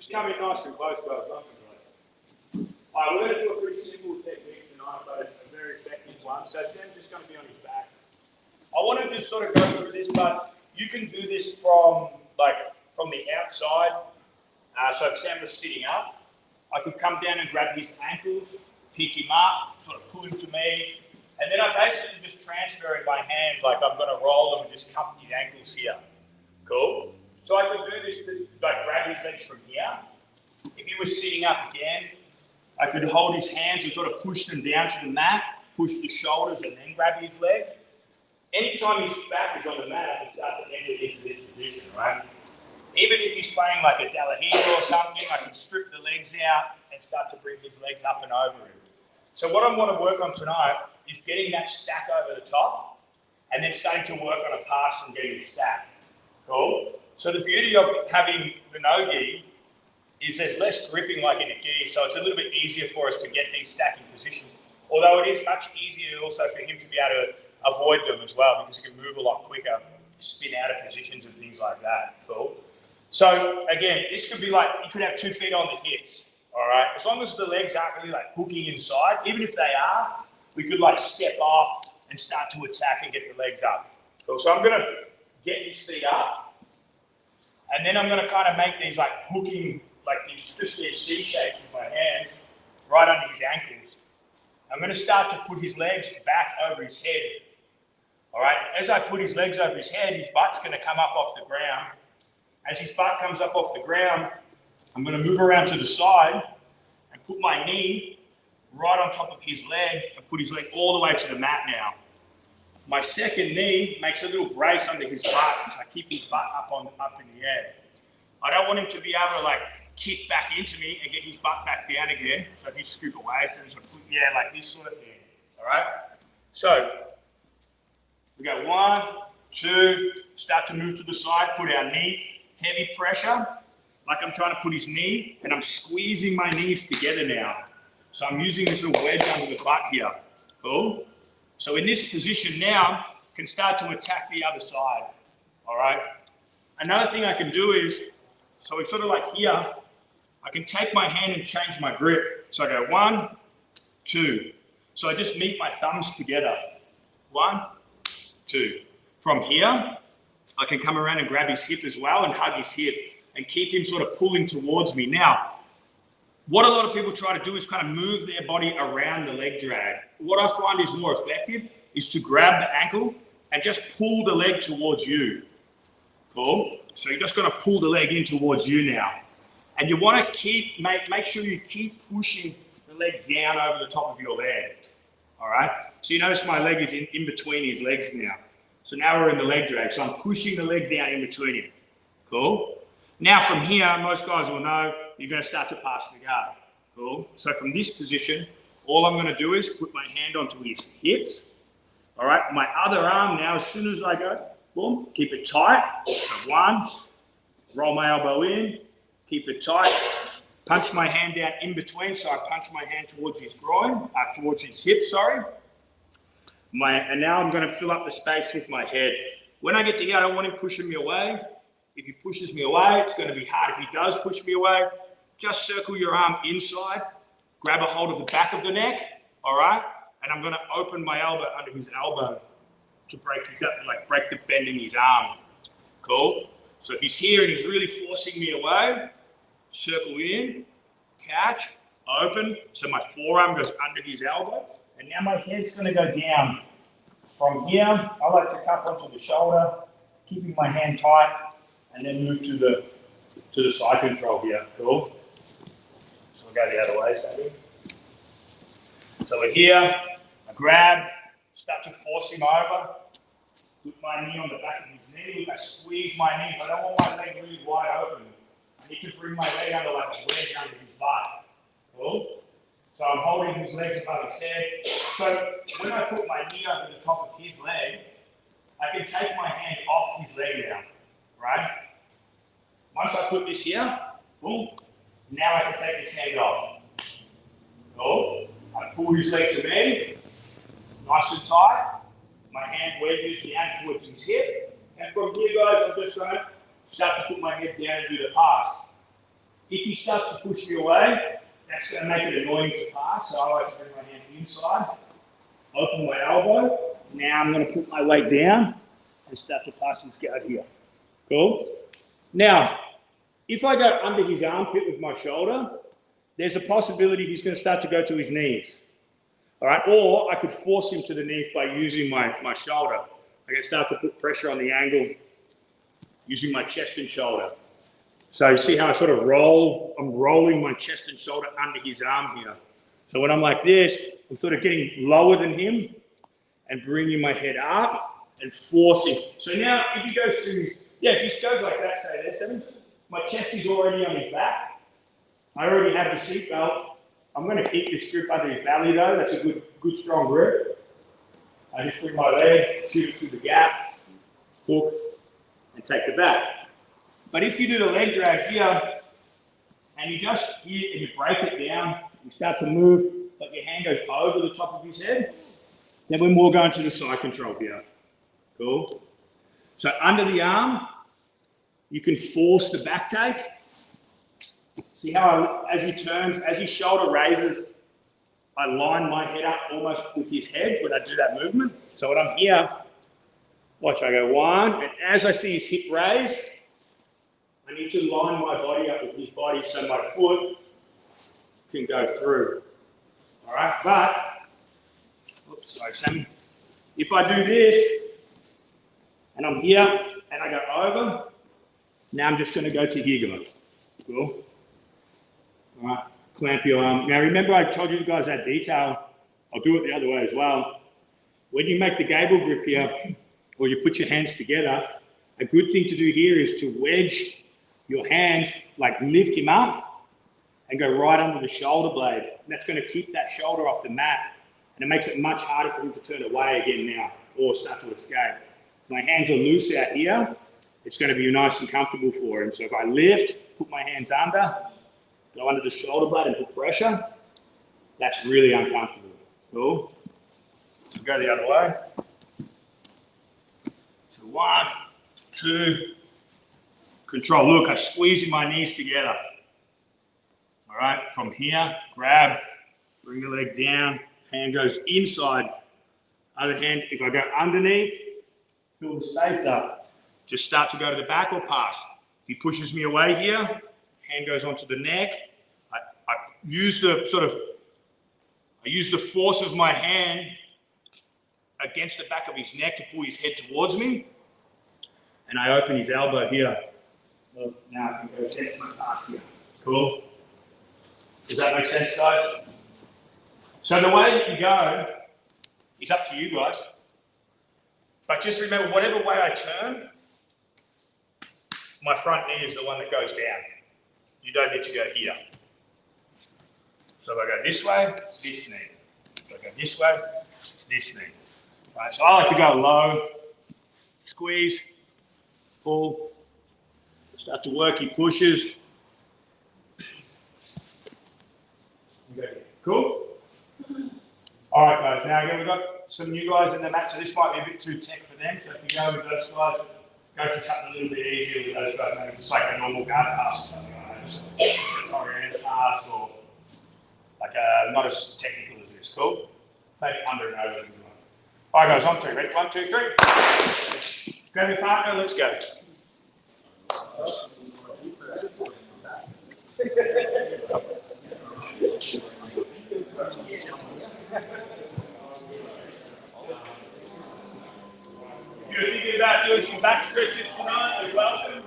Just come in nice and close, guys. Nice and close. All right, we're going to do a pretty simple technique tonight, but a very effective one. So Sam's just going to be on his back. I want to just sort of go through this, but you can do this from the outside. So if Sam was sitting up, I could come down and grab his ankles, pick him up, sort of pull him to me, and then I basically just transferring my hands like I'm going to roll them and just cup the ankles here. Cool? So I could do this, like grab his legs from here. If he was sitting up again, I could hold his hands and sort of push them down to the mat, push the shoulders and then grab his legs. Anytime his back is on the mat, I can start to enter into this position, right? Even if he's playing like a Dalahiro or something, I can strip the legs out and start to bring his legs up and over him. So what I want to work on tonight is getting that stack over the top and then starting to work on a pass and getting a stack. Cool? So the beauty of having the no-gi is there's less gripping like in a gi, so it's a little bit easier for us to get these stacking positions. Although it is much easier also for him to be able to avoid them as well because he can move a lot quicker, spin out of positions and things like that. Cool? So again, this could be like, you could have 2 feet on the hips, all right? As long as the legs aren't really like hooking inside, even if they are, we could like step off and start to attack and get the legs up. Cool? So I'm gonna get his feet up, and then I'm gonna kind of make these like hooking, like these, just these C shapes with my hands right under his ankles. I'm gonna start to put his legs back over his head. All right, as I put his legs over his head, his butt's gonna come up off the ground. As his butt comes up off the ground, I'm gonna move around to the side and put my knee right on top of his leg and put his leg all the way to the mat now. My second knee makes a little brace under his butt, so I keep his butt up in the air. I don't want him to be able to like kick back into me and get his butt back down again. So if you scoop away, so like this sort of thing. All right. So we go 1, 2, start to move to the side, put our knee, heavy pressure, like I'm trying to put his knee, and I'm squeezing my knees together now. So I'm using this little wedge under the butt here. Cool. So in this position now, can start to attack the other side. All right. Another thing I can do is, so it's sort of like here, I can take my hand and change my grip. So I go 1, 2. So I just meet my thumbs together. 1, 2. From here, I can come around and grab his hip as well and hug his hip and keep him sort of pulling towards me. Now, what a lot of people try to do is kind of move their body around the leg drag. What I find is more effective is to grab the ankle and just pull the leg towards you. Cool? So you're just going to pull the leg in towards you now. And you want to make sure you keep pushing the leg down over the top of your leg. All right? So you notice my leg is in between his legs now. So now we're in the leg drag. So I'm pushing the leg down in between him. Cool? Now from here, most guys will know you're going to start to pass the guard. Cool? So from this position, all I'm going to do is put my hand onto his hips. All right? My other arm now, as soon as I go, boom, keep it tight. So 1, roll my elbow in, keep it tight, punch my hand down in between. So I punch my hand towards his groin, towards his hip, sorry. And now I'm going to fill up the space with my head. When I get to here, I don't want him pushing me away. If he pushes me away, it's going to be hard. If he does push me away, just circle your arm inside, grab a hold of the back of the neck, all right? And I'm going to open my elbow under his elbow to break the bend in his arm. Cool? So if he's here and he's really forcing me away, circle in, catch, open. So my forearm goes under his elbow. And now my head's going to go down. From here, I like to cup onto the shoulder, keeping my hand tight, and then move to the side control here. Cool? So we'll go the other way, Sammy. So we're here, I grab, start to force him over, put my knee on the back of his knee, I squeeze my knee, but I don't want my leg really wide open. I need to bring my leg under like a wedge under his butt. Cool? So I'm holding his legs above his head. So when I put my knee over the top of his leg, I can take my hand off his leg now, right? Once I put this here, boom, now I can take this hand off. Cool? I pull his leg to me, nice and tight. My hand wedges down towards his hip. And from here, guys, I'm just going to start to put my head down and do the pass. If he starts to push me away, that's going to make it annoying to pass. So I like to bring my hand inside, open my elbow. Now I'm going to put my weight down and start to pass his guard here. Cool? Now, if I go under his armpit with my shoulder, there's a possibility he's going to start to go to his knees. All right? Or I could force him to the knees by using my shoulder. I can start to put pressure on the angle using my chest and shoulder. So you see how I sort of roll? I'm rolling my chest and shoulder under his arm here. So when I'm like this, I'm sort of getting lower than him and bringing my head up and forcing. So now if he goes to his, if he goes like that, say there, 7, my chest is already on his back. I already have the seat belt. I'm going to keep this grip under his belly though. That's a good strong grip. I just bring my leg, shoot it through the gap, hook, and take the back. But if you do the leg drag here, and you just here and you break it down, you start to move, but your hand goes over the top of his head, then we're more going to the side control here. Cool? So under the arm, you can force the back take. See how as he turns, as his shoulder raises, I line my head up almost with his head when I do that movement. So when I'm here, watch, I go 1, and as I see his hip raise, I need to line my body up with his body so my foot can go through. All right, but, oops, sorry, Sammy. If I do this, and I'm here, and I go over, now I'm just going to go to here, guys. Cool? All right, clamp your arm. Now remember I told you guys that detail. I'll do it the other way as well. When you make the gable grip here, or you put your hands together, a good thing to do here is to wedge your hands, like lift him up and go right under the shoulder blade. And that's going to keep that shoulder off the mat. And it makes it much harder for him to turn away again now or start to escape. If my hands are loose out here, it's going to be nice and comfortable for him. So if I lift, put my hands under, go under the shoulder blade and put pressure, that's really uncomfortable. Cool? So go the other way. So 1, 2, control. Look, I'm squeezing my knees together. All right, from here, grab, bring the leg down, hand goes inside. Other hand, if I go underneath, fill the space up. Just start to go to the back or pass. If he pushes me away here, hand goes onto the neck. I use the force of my hand against the back of his neck to pull his head towards me. And I open his elbow here. Well, now I can go test my pass here. Cool? Does that make sense, guys? So the way that you go is up to you guys. But just remember, whatever way I turn, my front knee is the one that goes down. You don't need to go here. So if I go this way, it's this knee. If I go this way, it's this knee. Right, so I like to go low, squeeze, pull, start to work, he pushes. Okay. Cool? All right, guys, now again, we've got some new guys in the mat, so this might be a bit too tech for them. So if you go with those guys, go for something a little bit easier with those guys, maybe just like a normal guard pass, just a oriented pass, or like not as technical as this. Cool? Maybe under and over. All right, guys, on 2. Ready? 1, 2, 3. Grab your partner, let's go. If you're thinking about doing some back stretches tonight, you're welcome.